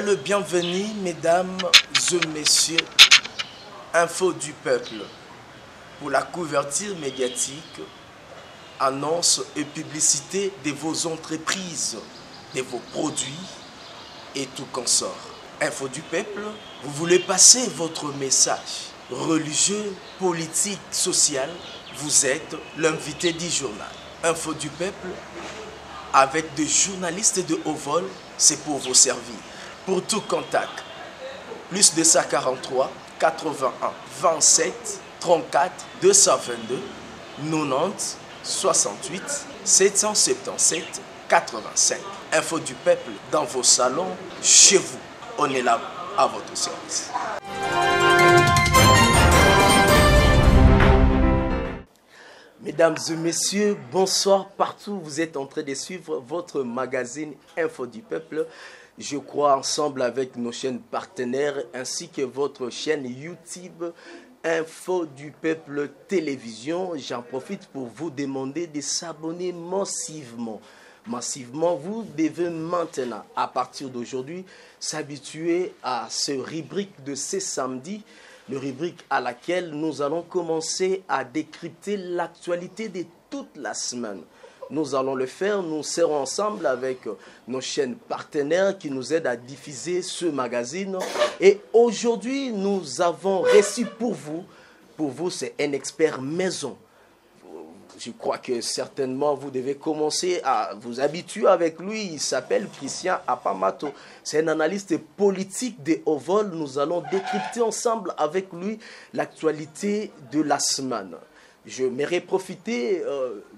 le bienvenu, mesdames et messieurs. Info du peuple. Pour la couverture médiatique, annonce et publicité de vos entreprises, de vos produits et tout consort. Info du peuple, vous voulez passer votre message religieux, politique, social, vous êtes l'invité du journal. Info du peuple, avec des journalistes de haut vol, c'est pour vous servir. Pour tout contact, plus 243 81 27 34 222 90 68 777 85. Info du peuple dans vos salons, chez vous. On est là à votre service. Mesdames et messieurs, bonsoir partout. Vous êtes en train de suivre votre magazine Info du Peuple. Je crois ensemble avec nos chaînes partenaires ainsi que votre chaîne YouTube Info du Peuple Télévision. J'en profite pour vous demander de s'abonner massivement. Vous devez maintenant, à partir d'aujourd'hui, s'habituer à ce rubrique de ce samedi, le rubrique à laquelle nous allons commencer à décrypter l'actualité de toute la semaine. Nous allons le faire, nous serons ensemble avec nos chaînes partenaires qui nous aident à diffuser ce magazine. Et aujourd'hui, nous avons reçu pour vous c'est un expert maison. Je crois que certainement vous devez commencer à vous habituer avec lui. Il s'appelle Christian Apamato. C'est un analyste politique de haut vol. Nous allons décrypter ensemble avec lui l'actualité de la semaine. Je m'aimerais profiter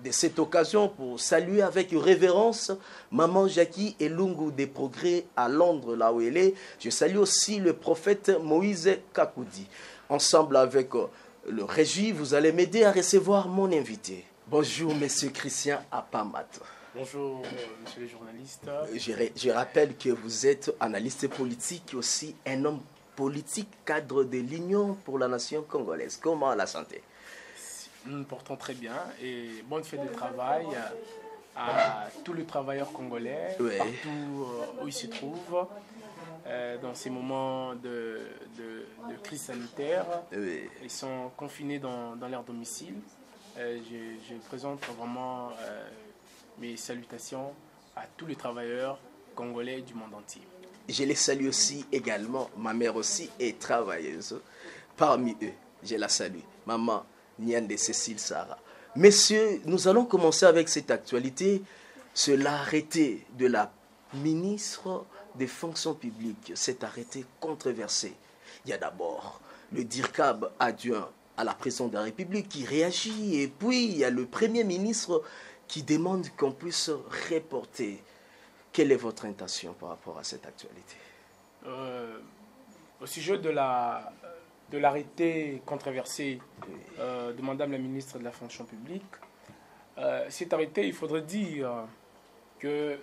de cette occasion pour saluer avec révérence Maman Jackie Elungu des Progrès à Londres, là où elle est. Je salue aussi le prophète Moïse Kakoudi. Ensemble avec le régie, vous allez m'aider à recevoir mon invité. Bonjour, monsieur Christian Apamato. Bonjour, monsieur le journaliste. Je rappelle que vous êtes analyste politique, aussi un homme politique, cadre de l'Union pour la nation congolaise. Comment la santé? Nous nous portons très bien et bonne fête de travail à tous les travailleurs congolais, oui, partout où ils se trouvent, dans ces moments de crise sanitaire. Oui. Ils sont confinés dans leur domicile. Je présente vraiment mes salutations à tous les travailleurs congolais du monde entier. Je les salue aussi également. Ma mère aussi est travailleuse. Parmi eux, je la salue. Maman Niande Cécile Sarah. Messieurs, nous allons commencer avec cette actualité. C'est l'arrêté de la ministre des Fonctions publiques. Cet arrêté controversé. Il y a d'abord le DIRCAB adjoint à la présidence de la République qui réagit. Et puis, il y a le Premier ministre qui demande qu'on puisse reporter. Quelle est votre intention par rapport à cette actualité? Au sujet de l'arrêté controversé de Madame la ministre de la Fonction publique, cet arrêté, il faudrait dire qu'il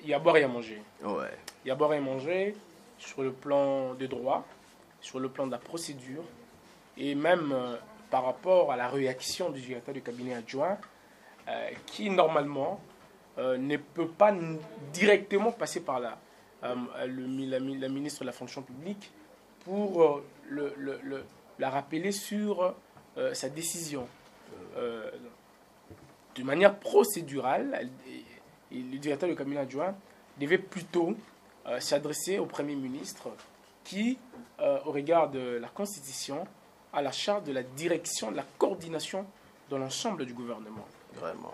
y a à boire et à manger. Ouais. Il y a à boire et à manger sur le plan des droits, sur le plan de la procédure, et même par rapport à la réaction du directeur du cabinet adjoint, qui normalement ne peut pas directement passer par la ministre de la Fonction publique pour la rappeler sur sa décision. De manière procédurale, le directeur du cabinet adjoint devait plutôt s'adresser au Premier ministre qui, au regard de la Constitution, a la charge de la direction, de la coordination de l'ensemble du gouvernement. Vraiment.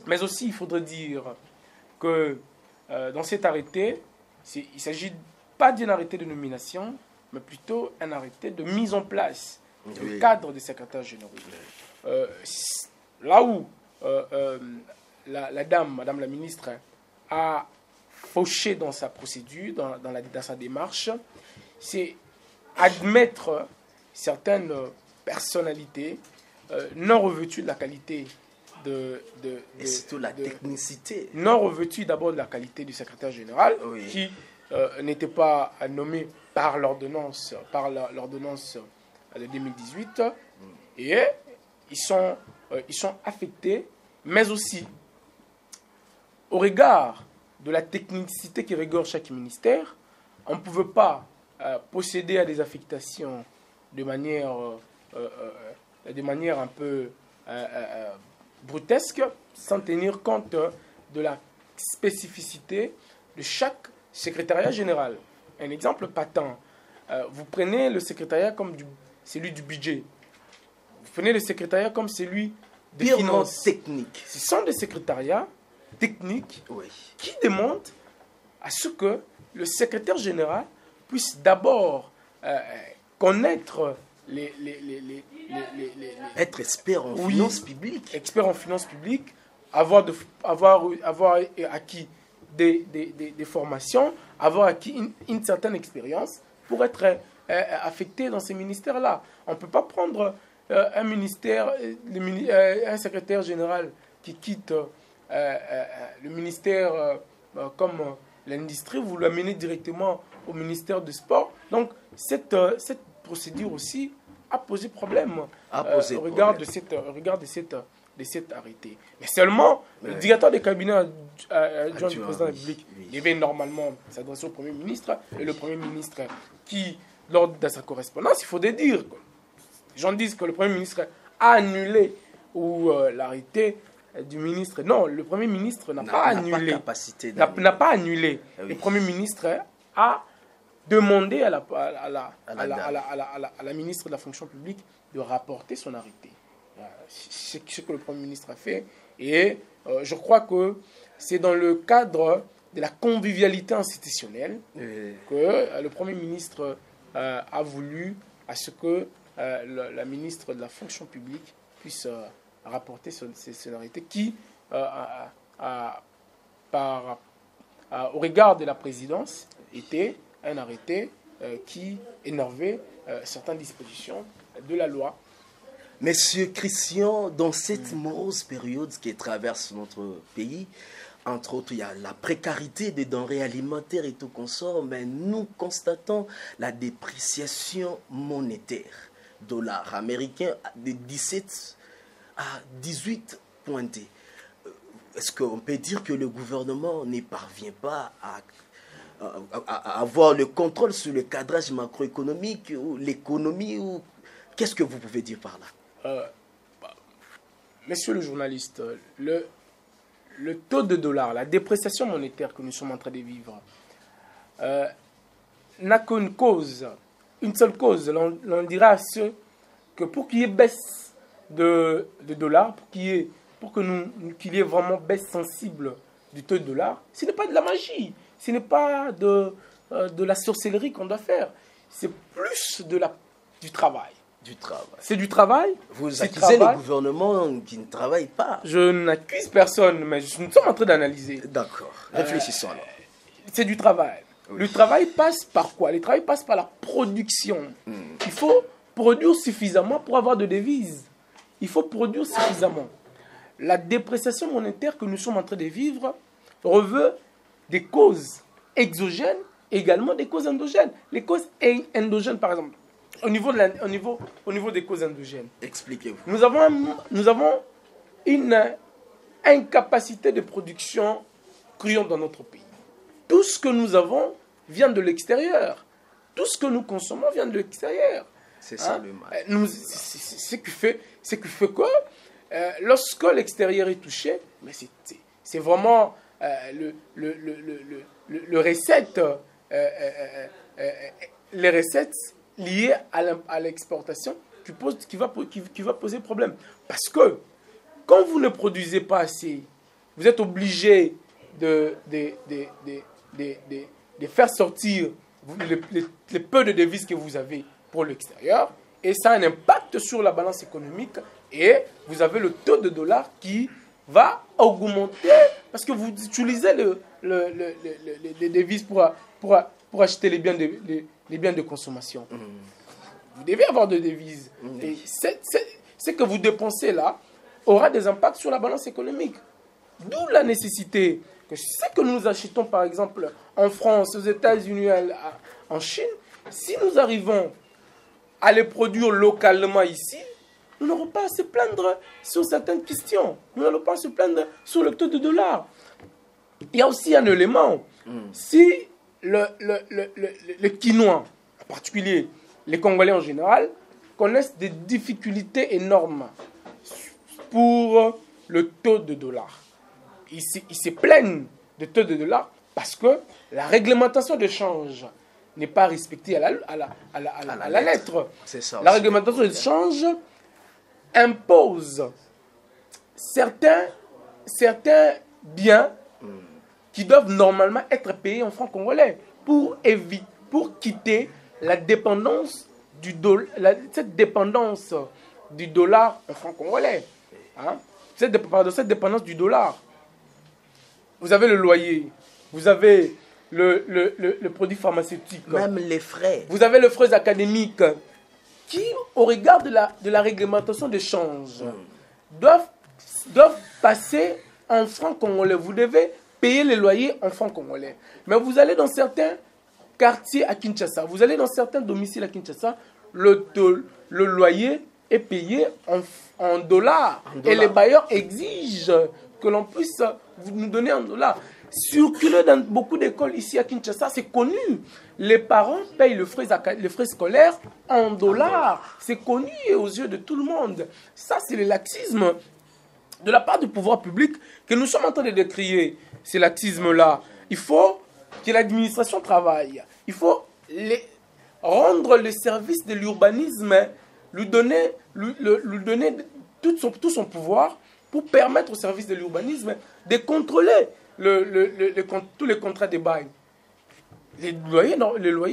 Mais aussi, il faudrait dire que dans cet arrêté, il ne s'agit pas d'un arrêté de nomination, mais plutôt un arrêté de mise en place du cadre des secrétaires généraux. Là où la dame, madame la ministre, a fauché dans sa procédure, dans sa démarche, c'est admettre certaines personnalités non revêtues de la qualité et surtout la technicité. Non revêtues d'abord de la qualité du secrétaire général, oui, qui n'était pas nommé par l'ordonnance de 2018, et ils sont affectés, mais aussi au regard de la technicité qui régorge chaque ministère. On ne pouvait pas procéder à des affectations de manière un peu brutesque, sans tenir compte de la spécificité de chaque secrétariat général. Un exemple patent. Vous prenez le secrétariat comme celui du budget. Vous prenez le secrétariat comme celui des finances. Technique. Ce sont des secrétariats techniques qui demandent à ce que le secrétaire général puisse d'abord connaître être expert en finances publiques. Expert en finances publiques, avoir acquis des formations, avoir acquis une certaine expérience pour être affecté dans ces ministères-là. On ne peut pas prendre un ministère, un secrétaire général qui quitte le ministère comme l'industrie, vous l'amenez directement au ministère du sport. Donc, cette procédure aussi a posé problème au regard de cet arrêté. Mais seulement, le directeur des cabinets adjoint du président de la République devait normalement s'adresser au Premier ministre, et le Premier ministre qui, lors de sa correspondance, il faut dire, les gens disent que le Premier ministre a annulé l'arrêté du ministre. Non, le Premier ministre n'a pas annulé. N'a pas annulé. Le Premier ministre a demandé à la ministre de la fonction publique de rapporter son arrêté. C'est ce que le Premier ministre a fait. Et je crois que c'est dans le cadre de la convivialité institutionnelle que le Premier ministre a voulu à ce que la ministre de la fonction publique puisse rapporter son arrêté qui, au regard de la présidence, était un arrêté qui énervait certaines dispositions de la loi. Monsieur Christian, dans cette morose période qui traverse notre pays, entre autres, il y a la précarité des denrées alimentaires et tout consort, mais nous constatons la dépréciation monétaire. Dollar américain de 17 à 18 pointés. Est-ce qu'on peut dire que le gouvernement ne parvient pas à avoir le contrôle sur le cadrage macroéconomique ou l'économie ou... Qu'est-ce que vous pouvez dire par là? Monsieur le journaliste, le taux de dollar, la dépréciation monétaire que nous sommes en train de vivre, n'a qu'une cause, une seule cause. L'on dira à ceux que pour qu'il y ait baisse de dollar, qu'il y ait vraiment baisse sensible du taux de dollar, ce n'est pas de la magie, ce n'est pas de la sorcellerie qu'on doit faire, c'est plus du travail. C'est du travail. Vous accusez le gouvernement qui ne travaille pas. Je n'accuse personne, mais nous sommes en train d'analyser. D'accord. Réfléchissons alors. C'est du travail. Oui. Le travail passe par quoi? Le travail passe par la production. Il faut produire suffisamment pour avoir de devises. Il faut produire suffisamment. La dépréciation monétaire que nous sommes en train de vivre revêt des causes exogènes et également des causes endogènes. Les causes endogènes, par exemple. Au niveau des causes endogènes. Expliquez-vous. Nous avons une incapacité de production criante dans notre pays. Tout ce que nous avons vient de l'extérieur. Tout ce que nous consommons vient de l'extérieur. C'est ça le mal. Ce qui fait que lorsque l'extérieur est touché, mais c'est vraiment les recettes liées à l'exportation qui va poser problème. Parce que quand vous ne produisez pas assez, vous êtes obligé de faire sortir les peu de devises que vous avez pour l'extérieur, et ça a un impact sur la balance économique, et vous avez le taux de dollar qui va augmenter parce que vous utilisez les devises pour acheter les biens de consommation. Vous devez avoir de devises. Et ce que vous dépensez là aura des impacts sur la balance économique. D'où la nécessité que ce que nous achetons par exemple en France, aux États-Unis, en Chine, si nous arrivons à les produire localement ici, nous n'aurons pas à se plaindre sur certaines questions. Nous n'allons pas se plaindre sur le taux de dollar. il y a aussi un élément. Si le Quinois, en particulier les Congolais en général, connaissent des difficultés énormes pour le taux de dollar. Ils se plaignent de taux de dollar parce que la réglementation de change n'est pas respectée à la lettre. La réglementation de change impose certains biens qui doivent normalement être payés en francs congolais pour quitter la dépendance cette dépendance du dollar en francs congolais. Hein? Cette dépendance du dollar. Vous avez le loyer, vous avez le produit pharmaceutique. Même les frais. Vous avez les frais académiques qui, au regard de la réglementation de change, doivent passer en francs congolais. Vous devez payer les loyers en francs congolais. Mais vous allez dans certains quartiers à Kinshasa, vous allez dans certains domiciles à Kinshasa, le loyer est payé en dollars. Et les bailleurs exigent que l'on puisse nous donner en dollars. Circuler dans beaucoup d'écoles ici à Kinshasa, c'est connu. Les parents payent les frais scolaires en dollars. C'est connu aux yeux de tout le monde. Ça, c'est le laxisme de la part du pouvoir public que nous sommes en train de décrier. Ce laxisme-là. Il faut que l'administration travaille. Il faut rendre le service de l'urbanisme, lui donner tout son pouvoir pour permettre au service de l'urbanisme de contrôler tous les contrats de bail. Les loyers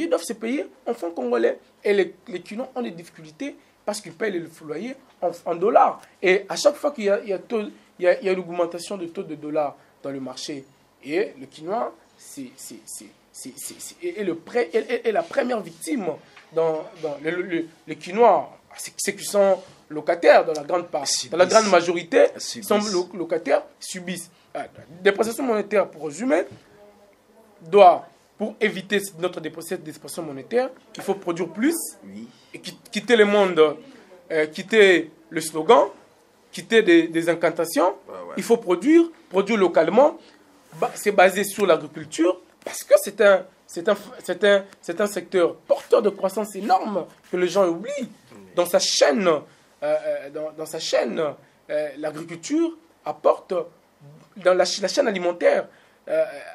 doivent se payer en francs congolais. Et les Quinois ont des difficultés parce qu'ils payent les loyers en dollars. Et à chaque fois qu'il y a une augmentation de taux de dollars dans le marché, et le Quinois, c'est la première victime dans les Quinois. Ceux qui sont locataires dans la grande majorité, sont locataires, subissent. Dépréciation monétaire, pour résumer, pour éviter notre dépréciation monétaire, il faut produire plus, et quitter le monde, quitter le slogan, quitter des incantations. Il faut produire localement. C'est basé sur l'agriculture, parce que c'est un secteur porteur de croissance énorme que les gens oublient. Dans sa chaîne, l'agriculture apporte, dans la chaîne alimentaire,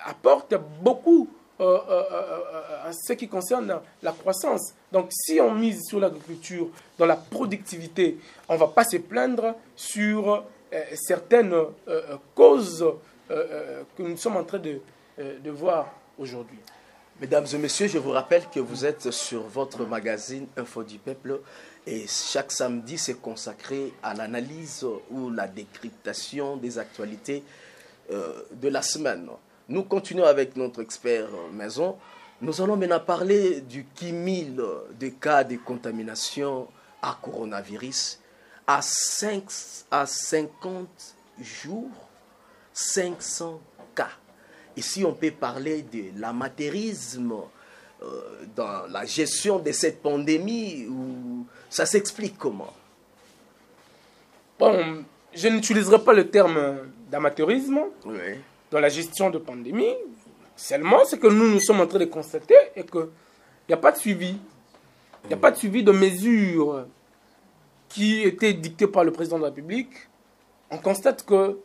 apporte beaucoup en ce qui concerne la croissance. Donc, si on mise sur l'agriculture, dans la productivité, on ne va pas se plaindre sur certaines causes que nous sommes en train de voir aujourd'hui. Mesdames et messieurs, je vous rappelle que vous êtes sur votre magazine Info du Peuple et chaque samedi, c'est consacré à l'analyse ou la décryptation des actualités de la semaine. Nous continuons avec notre expert maison. Nous allons maintenant parler du cumul de cas de contamination à coronavirus à 50 jours, 500 cas. Ici, on peut parler de l'amateurisme dans la gestion de cette pandémie. Ça s'explique comment? Bon, je n'utiliserai pas le terme d'amateurisme dans la gestion de pandémie. Seulement, ce que nous sommes en train de constater est qu'il n'y a pas de suivi. Il n'y a pas de suivi de mesures qui étaient dictées par le président de la République. On constate qu'il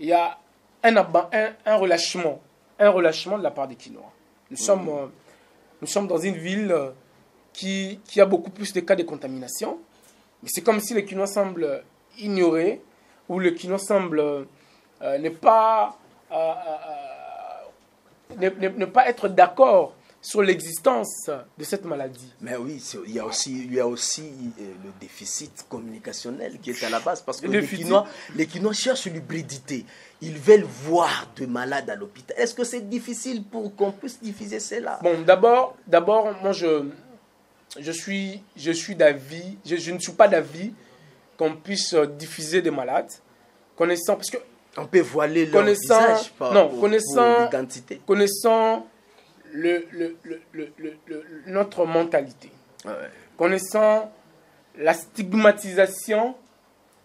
y a un relâchement de la part des Quinois. Nous sommes dans une ville qui a beaucoup plus de cas de contamination, mais c'est comme si les Quinois semblent ignorer, ou les Quinois semblent ne pas être d'accord sur l'existence de cette maladie. Mais oui, il y a aussi le déficit communicationnel qui est à la base, parce que les Quinois cherchent l'hybridité. Ils veulent voir de malades à l'hôpital. Est-ce que c'est difficile pour qu'on puisse diffuser cela? Bon, d'abord, moi je suis d'avis, je ne suis pas d'avis qu'on puisse diffuser des malades, connaissant, parce que on peut voiler leur visage pour l'identité. Connaissant notre mentalité, connaissant la stigmatisation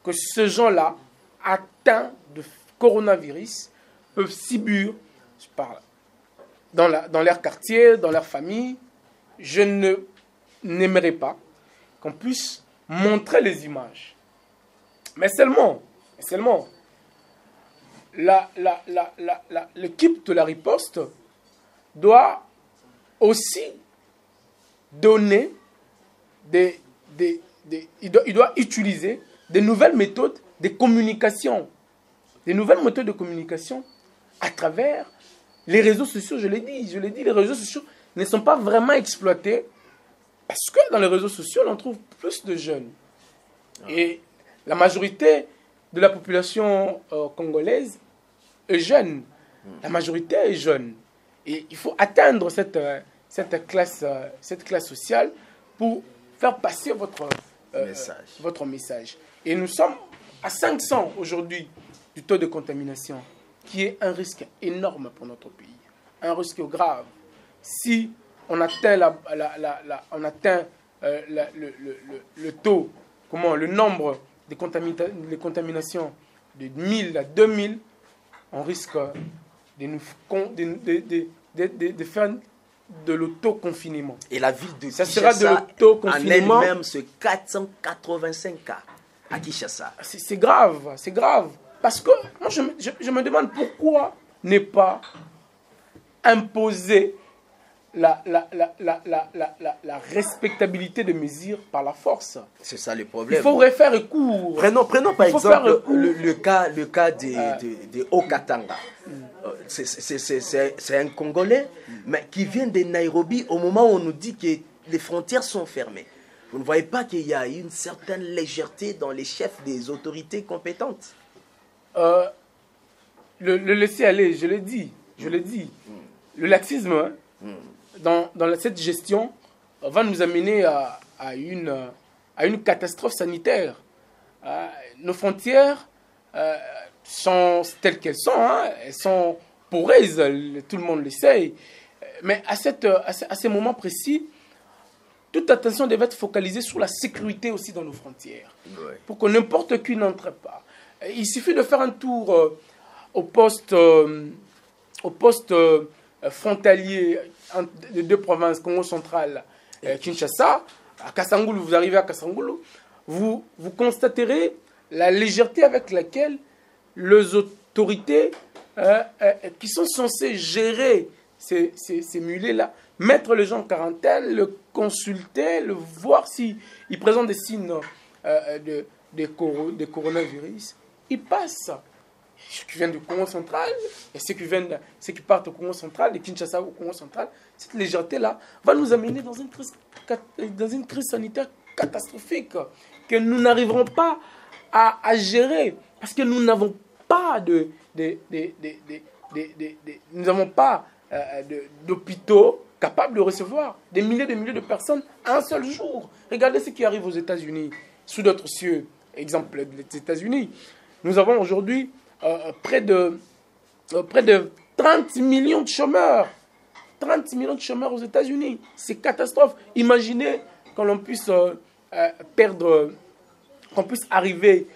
que ces gens-là atteints de coronavirus peuvent subir je parle, dans leur quartier, dans leur famille, je n'aimerais pas qu'on puisse montrer les images. Mais seulement, l'équipe de la riposte doit aussi donner il doit utiliser des nouvelles méthodes de communication. Des nouvelles méthodes de communication à travers les réseaux sociaux. Je l'ai dit, les réseaux sociaux ne sont pas vraiment exploités parce que dans les réseaux sociaux, on trouve plus de jeunes. Et la majorité de la population congolaise est jeune. La majorité est jeune. Et il faut atteindre cette classe sociale pour faire passer votre message. Et nous sommes à 500 aujourd'hui du taux de contamination, qui est un risque énorme pour notre pays. Un risque grave. Si on atteint, le taux, le nombre de contaminations de 1000 à 2000, on risque de faire de l'autoconfinement. Et la ville de Kinshasa, sera de l'autoconfinement. En elle-même, c'est 485 cas à Kinshasa. C'est grave, c'est grave. Parce que moi, je me demande pourquoi ne pas imposer la respectabilité de mesures par la force. C'est ça le problème. Il faudrait faire recours. Prenons par exemple le cas de Okatanga. C'est un Congolais, mais qui vient de Nairobi au moment où on nous dit que les frontières sont fermées. Vous ne voyez pas qu'il y a une certaine légèreté dans les chefs des autorités compétentes? Le laisser aller, je l'ai dit. Le laxisme dans cette gestion va nous amener à une catastrophe sanitaire. Nos frontières sont telles qu'elles sont. Elles sont poreuses, tout le monde le sait. Mais à ces moments précis, toute attention devait être focalisée sur la sécurité aussi dans nos frontières. Ouais. Pour que n'importe qui n'entre pas. Il suffit de faire un tour au poste frontalier des deux provinces, Congo central, Kinshasa. À Kasangulu, vous arrivez à Kasangulu, vous constaterez la légèreté avec laquelle les autorités qui sont censées gérer ces mulets-là, mettre les gens en quarantaine, le consulter, le voir s'il présente des signes de coronavirus. Ils passent. Ceux qui viennent du Congo central et ceux qui partent au Congo central, de Kinshasa au Congo central, cette légèreté-là va nous amener dans une crise sanitaire catastrophique que nous n'arriverons pas à gérer parce que nous n'avons pas d'hôpitaux capables de recevoir des milliers de personnes un seul jour. Regardez ce qui arrive aux États-Unis, sous d'autres cieux. Exemple des États-Unis. Nous avons aujourd'hui près de 30 millions de chômeurs. 30 millions de chômeurs aux États-Unis. C'est catastrophe. Imaginez qu'on puisse qu'on puisse arriver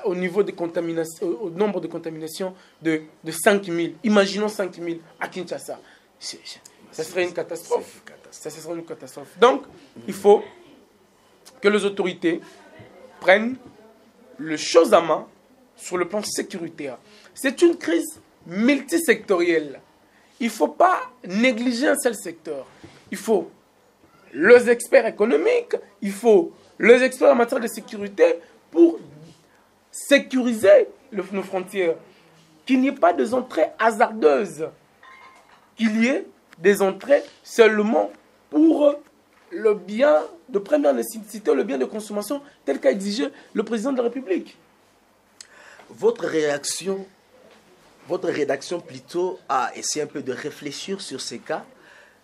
au niveau de contamination, au nombre de contaminations de 5 000. Imaginons 5 000 à Kinshasa. Ça serait une catastrophe. Ça serait une catastrophe. Donc, il faut que les autorités prennent les choses à main sur le plan sécuritaire. C'est une crise multisectorielle. Il ne faut pas négliger un seul secteur. Il faut les experts économiques, il faut les experts en matière de sécurité pour sécuriser nos frontières. Qu'il n'y ait pas des entrées hasardeuses. Qu'il y ait des entrées seulement pour le bien de première nécessité, le bien de consommation tel qu'a exigé le président de la République. Votre rédaction plutôt a essayé un peu de réfléchir sur ces cas.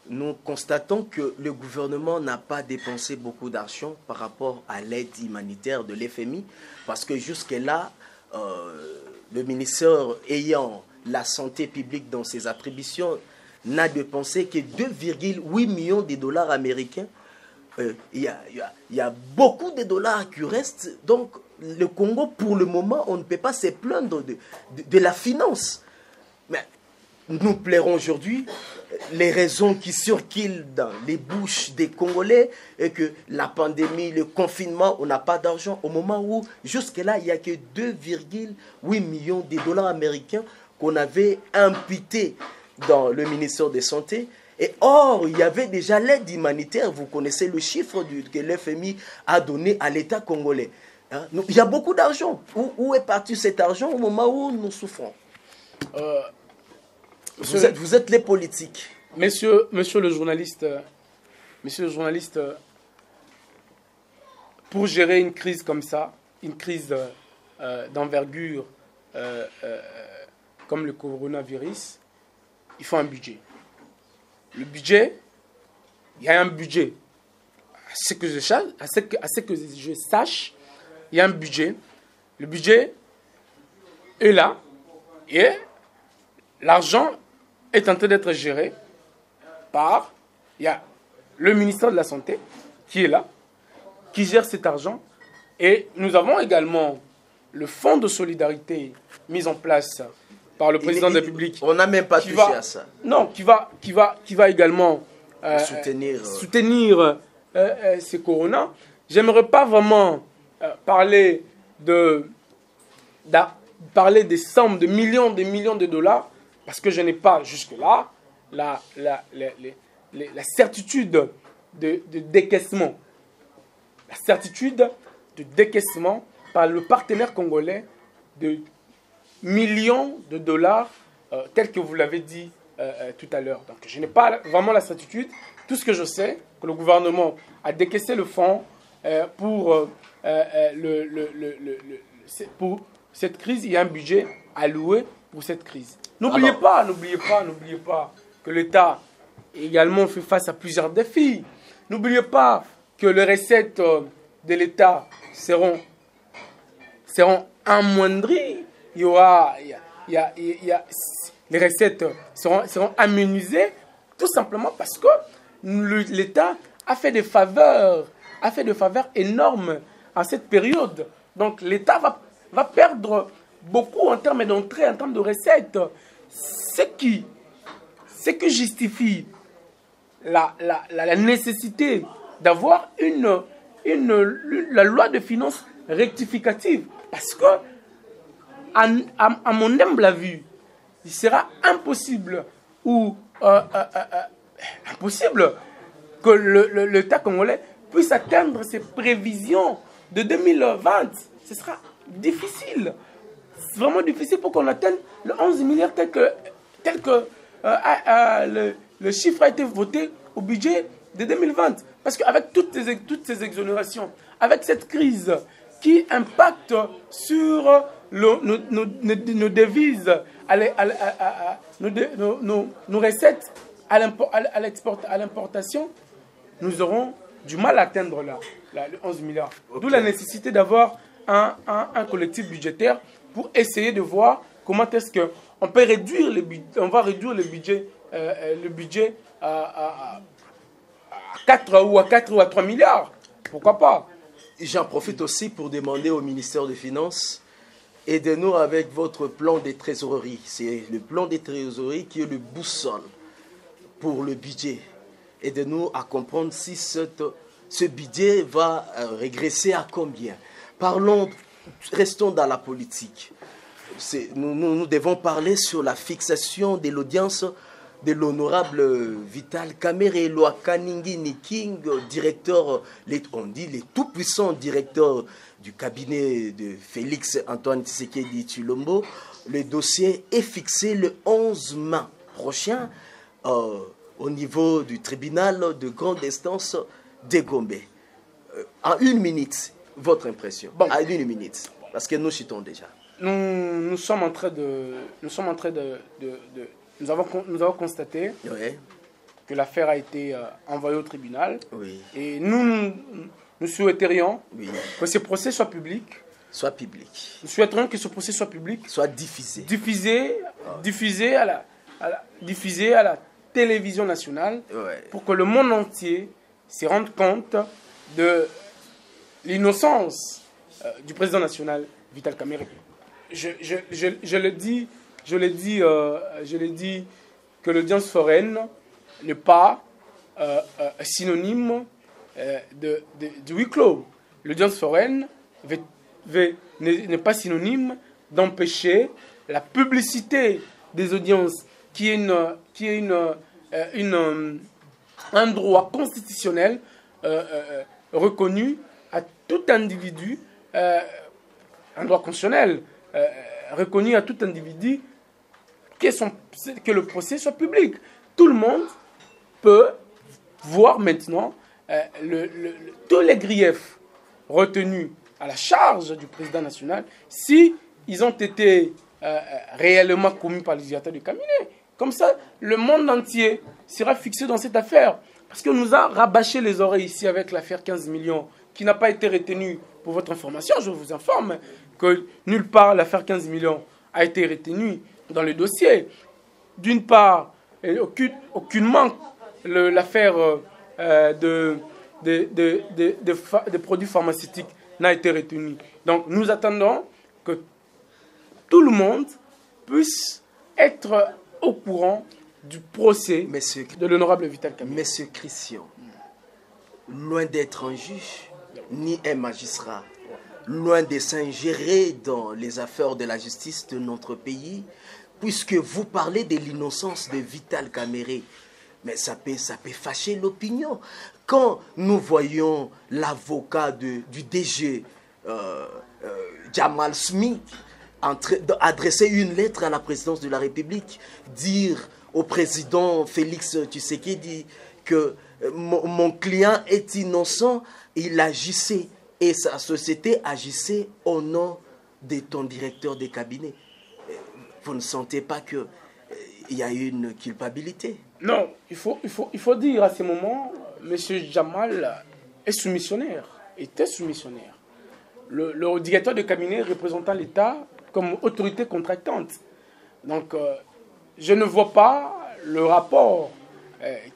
Nous constatons que le gouvernement n'a pas dépensé beaucoup d'argent par rapport à l'aide humanitaire de l'FMI, parce que jusque-là, le ministère ayant la santé publique dans ses attributions n'a dépensé que 2,8 millions de dollars américains. Il y a beaucoup de dollars qui restent. Donc, le Congo, pour le moment, on ne peut pas se plaindre de la finance. Mais nous plairont aujourd'hui, les raisons qui circulent dans les bouches des Congolais est que la pandémie, le confinement, on n'a pas d'argent. Au moment où, jusque-là, il n'y a que 2,8 millions de dollars américains qu'on avait imputés dans le ministère de Santé. Et or, il y avait déjà l'aide humanitaire. Vous connaissez le chiffre que l'FMI a donné à l'État congolais. Hein? Il y a beaucoup d'argent. Où est parti cet argent au moment où nous souffrons? Vous êtes les politiques. Monsieur le journaliste, pour gérer une crise comme ça, une crise d'envergure comme le coronavirus, il faut un budget. Le budget, il y a un budget. À ce que je sache, il y a un budget. Le budget est là et l'argent est en train d'être géré par, il y a le ministère de la Santé qui est là, qui gère cet argent. Et nous avons également le fonds de solidarité mis en place par le président de la République. On n'a même pas touché à ça. Non, qui va également soutenir ces corona. J'aimerais pas vraiment parler des sommes de millions de dollars, parce que je n'ai pas jusque-là la certitude de décaissement. La certitude de décaissement par le partenaire congolais de millions de dollars, tel que vous l'avez dit tout à l'heure. Donc je n'ai pas vraiment la certitude. Tout ce que je sais, que le gouvernement a décaissé le fonds pour cette crise. Il y a un budget alloué pour cette crise. N'oubliez pas que l'État également fait face à plusieurs défis. N'oubliez pas que les recettes de l'État seront amoindries. Les recettes seront aménagées tout simplement parce que l'État a fait des faveurs énormes à cette période. Donc l'État va perdre beaucoup en termes d'entrées, en termes de recettes. Ce qui justifie la nécessité d'avoir la loi de finances rectificative. Parce que, à mon humble avis, il sera impossible que l'État congolais puisse atteindre ses prévisions de 2020. Ce sera difficile. C'est vraiment difficile pour qu'on atteigne le 11 milliards tel que le chiffre a été voté au budget de 2020. Parce qu'avec toutes ces exonérations, avec cette crise qui impacte sur nos devises, nos recettes à l'importation, nous aurons du mal à atteindre le 11 milliards. Okay. D'où la nécessité d'avoir un collectif budgétaire pour essayer de voir comment est-ce qu'on peut réduire le budget à 4 ou à 3 milliards. Pourquoi pas? J'en profite aussi pour demander au ministère des Finances, aidez-nous avec votre plan de trésorerie. C'est le plan de trésorerie qui est le boussole pour le budget. Aidez-nous à comprendre si ce budget va régresser à combien. Restons dans la politique. Nous devons parler sur la fixation de l'audience de l'honorable Vital Kamerhe Lwakaningi Niking, directeur, on dit les tout-puissants directeurs du cabinet de Félix Antoine Tshisekedi Tshilombo. Le dossier est fixé le 11 mai prochain au niveau du tribunal de grande instance de Gombe. En une minute, votre impression. Bon, en une minute, parce que nous chutons déjà. Nous avons constaté que l'affaire a été envoyée au tribunal. Oui. Et nous souhaiterions que ce procès soit public. Nous souhaiterions que ce procès soit public. Soit diffusé. Diffusé à la télévision nationale pour que le monde entier se rende compte de l'innocence du président national Vital Kamerhe. Je je l'ai dit que l'audience foraine n'est pas synonyme du huis clos. L'audience foraine n'est pas synonyme d'empêcher la publicité des audiences qui est un droit constitutionnel reconnu à tout individu, un droit constitutionnel reconnu à tout individu que le procès soit public. Tout le monde peut voir maintenant tous les griefs retenus à la charge du président national si ils ont été réellement commis par les directeurs du cabinet. Comme ça, le monde entier sera fixé dans cette affaire. Parce qu'on nous a rabâché les oreilles ici avec l'affaire 15 millions qui n'a pas été retenue. Pour votre information, je vous informe que nulle part l'affaire 15 millions a été retenue dans le dossier. D'une part, aucunement l'affaire des produits pharmaceutiques n'a été retenue. Donc nous attendons que tout le monde puisse être au courant du procès de l'honorable Vital Kamerhe. Monsieur Christian, loin d'être un juge, ni un magistrat, loin de s'ingérer dans les affaires de la justice de notre pays, puisque vous parlez de l'innocence de Vital Kamerhe, mais ça peut fâcher l'opinion. Quand nous voyons l'avocat du DG, Jamal Smith, adresser une lettre à la présidence de la République, dire au président Félix Tshisekedi que mon client est innocent, il agissait et sa société agissait au nom de ton directeur de cabinet. Vous ne sentez pas qu'il y a une culpabilité? Non, il faut dire à ce moment, M. Jamal est soumissionnaire, était soumissionnaire. Le directeur de cabinet représentant l'État comme autorité contractante. Donc, je ne vois pas le rapport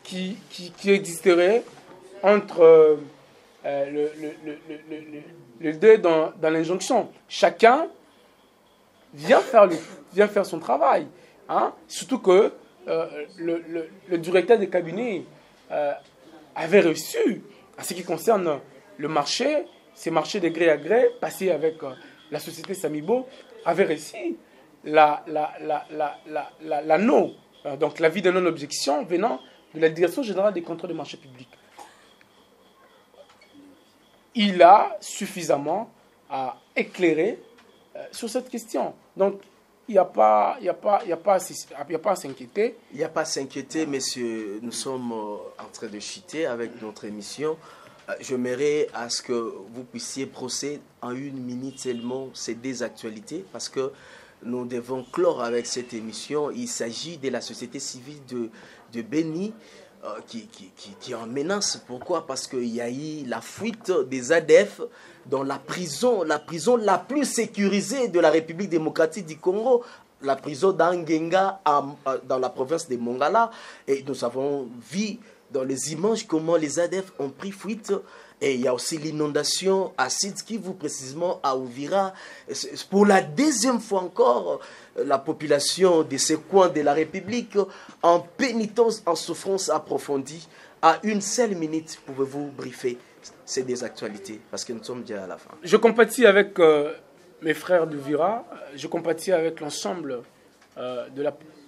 qui existerait entre les deux dans l'injonction. Chacun vient faire son travail. Hein? Surtout que le directeur de cabinet avait reçu, en ce qui concerne le marché, ces marchés de gré à gré, passés avec la société Samibo, avait reçu donc l'avis de non-objection venant de la Direction générale des contrôles des marchés publics. Il a suffisamment à éclairer sur cette question. Donc, il n'y a pas à s'inquiéter. Il n'y a pas à s'inquiéter, messieurs. Nous sommes en train de chuter avec notre émission. J'aimerais à ce que vous puissiez procéder en 1 minute seulement ces deux actualités, parce que nous devons clore avec cette émission. Il s'agit de la société civile de Beni qui est en menace. Pourquoi? Parce qu'il y a eu la fuite des ADF dans la prison la plus sécurisée de la République démocratique du Congo, la prison d'Angenga dans la province de Mongala. Et nous avons vu dans les images comment les ADF ont pris fuite. Et il y a aussi l'inondation à Sud-Kivu, précisément à Uvira. Pour la deuxième fois encore, la population de ces coins de la République en pénitence, en souffrance approfondie. À 1 seule minute, pouvez-vous briefer ces deux actualités? Parce que nous sommes déjà à la fin. Je compatis avec mes frères d'Uvira. Je compatis avec l'ensemble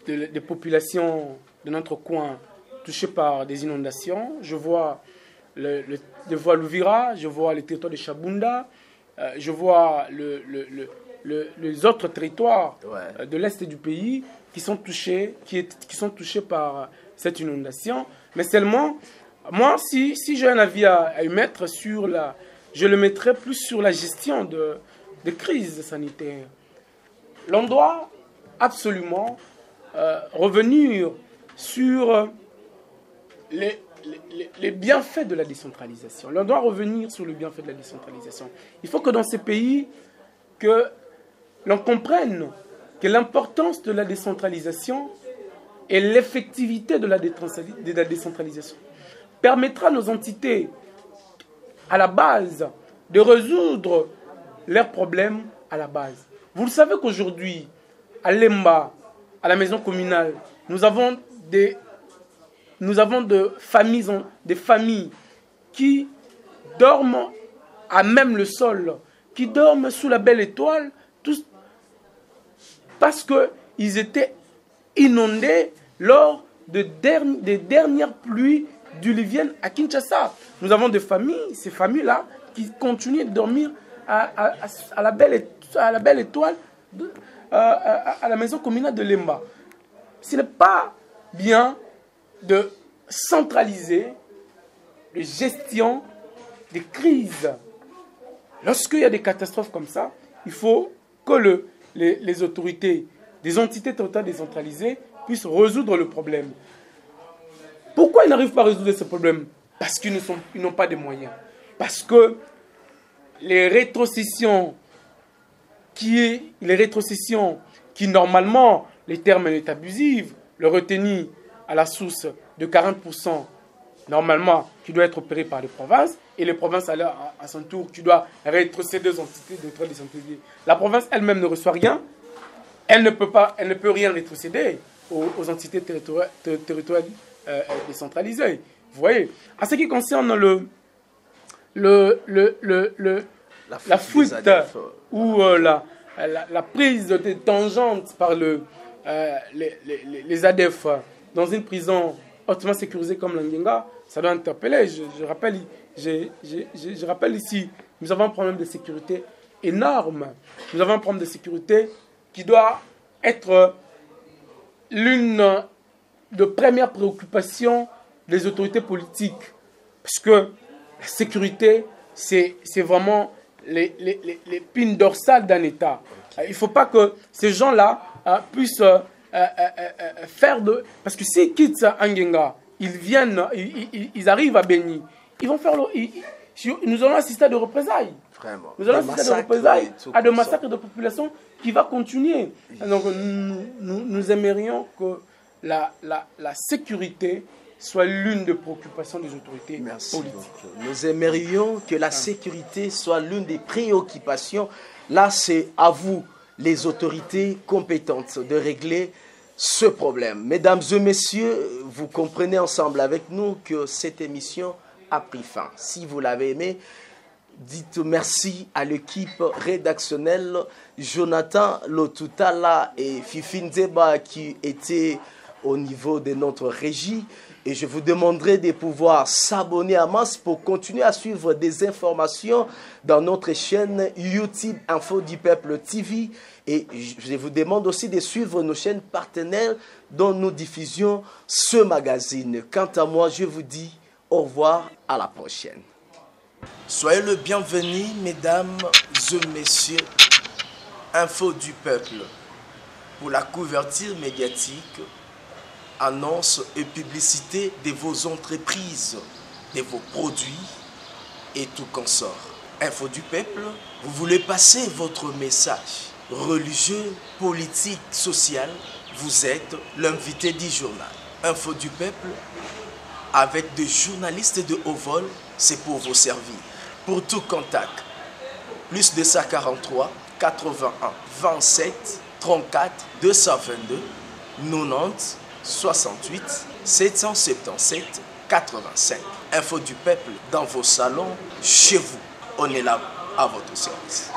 des populations de notre coin touchées par des inondations. Je vois l'Uvira, je vois les territoires de Chabunda, je vois les autres territoires de l'Est du pays qui sont touchés par cette inondation. Mais seulement, moi, si j'ai un avis à émettre je le mettrai plus sur la gestion de crises sanitaires. L'on doit absolument revenir sur les bienfaits de la décentralisation. On doit revenir sur le bienfait de la décentralisation. Il faut que dans ces pays, que l'on comprenne que l'importance de la décentralisation et l'effectivité de la décentralisation permettra à nos entités, à la base, de résoudre leurs problèmes à la base. Vous le savez qu'aujourd'hui, à Lemba, à la maison communale, nous avons des familles qui dorment à même le sol, qui dorment sous la belle étoile, tous parce qu'ils étaient inondés lors des dernières pluies diluviennes à Kinshasa. Nous avons des familles, ces familles-là, qui continuent de dormir à la belle étoile, à la maison communale de Lemba. Ce n'est pas bien de centraliser la gestion des crises. Lorsqu'il y a des catastrophes comme ça, il faut que les autorités des entités territoriales décentralisées puissent résoudre le problème. Pourquoi ils n'arrivent pas à résoudre ce problème? Parce qu'ils n'ont pas de moyens. Parce que les rétrocessions qui normalement, les termes est abusif, le retenu à la source de 40%, normalement, qui doit être opéré par les provinces, et les provinces, à son tour, qui doit rétrocéder aux entités de décentralisées. La province elle-même ne reçoit rien, elle ne peut rien rétrocéder aux entités territoriales décentralisées. Vous voyez, à ce qui concerne la fuite ou la prise de tangente par les ADF dans une prison hautement sécurisée comme l'Angenga, ça doit interpeller. Je rappelle ici, nous avons un problème de sécurité énorme. Nous avons un problème de sécurité qui doit être l'une des premières préoccupations des autorités politiques. Parce que la sécurité, c'est vraiment l'épine dorsale d'un État. Il ne faut pas que ces gens-là puissent faire de... Parce que s'ils quittent Angenga, ils arrivent à Beni, ils vont faire... Nous allons assister à des représailles. Vraiment. Nous allons assister à des représailles, à des massacres de population qui va continuer. Donc nous aimerions que la sécurité soit l'une des préoccupations des autorités politiques. Nous aimerions que la sécurité soit l'une des préoccupations. Là, c'est à vous, les autorités compétentes, de régler ce problème. Mesdames et messieurs, vous comprenez ensemble avec nous que cette émission a pris fin. Si vous l'avez aimé, dites merci à l'équipe rédactionnelle, Jonathan Lotutala et Fifi Nzeba qui étaient au niveau de notre régie. Et je vous demanderai de pouvoir s'abonner à MAS pour continuer à suivre des informations dans notre chaîne YouTube Info du Peuple TV. Et je vous demande aussi de suivre nos chaînes partenaires dont nous diffusions ce magazine. Quant à moi, je vous dis au revoir, à la prochaine. Soyez le bienvenu, mesdames et messieurs. Info du Peuple pour la couverture médiatique, annonces et publicité de vos entreprises, de vos produits et tout consort. Info du Peuple, vous voulez passer votre message religieux, politique, social, vous êtes l'invité du journal. Info du Peuple, avec des journalistes de haut vol, c'est pour vous servir. Pour tout contact, plus 243 81 27 34 222 90 68 777 85. Info du Peuple dans vos salons, chez vous. On est là à votre service.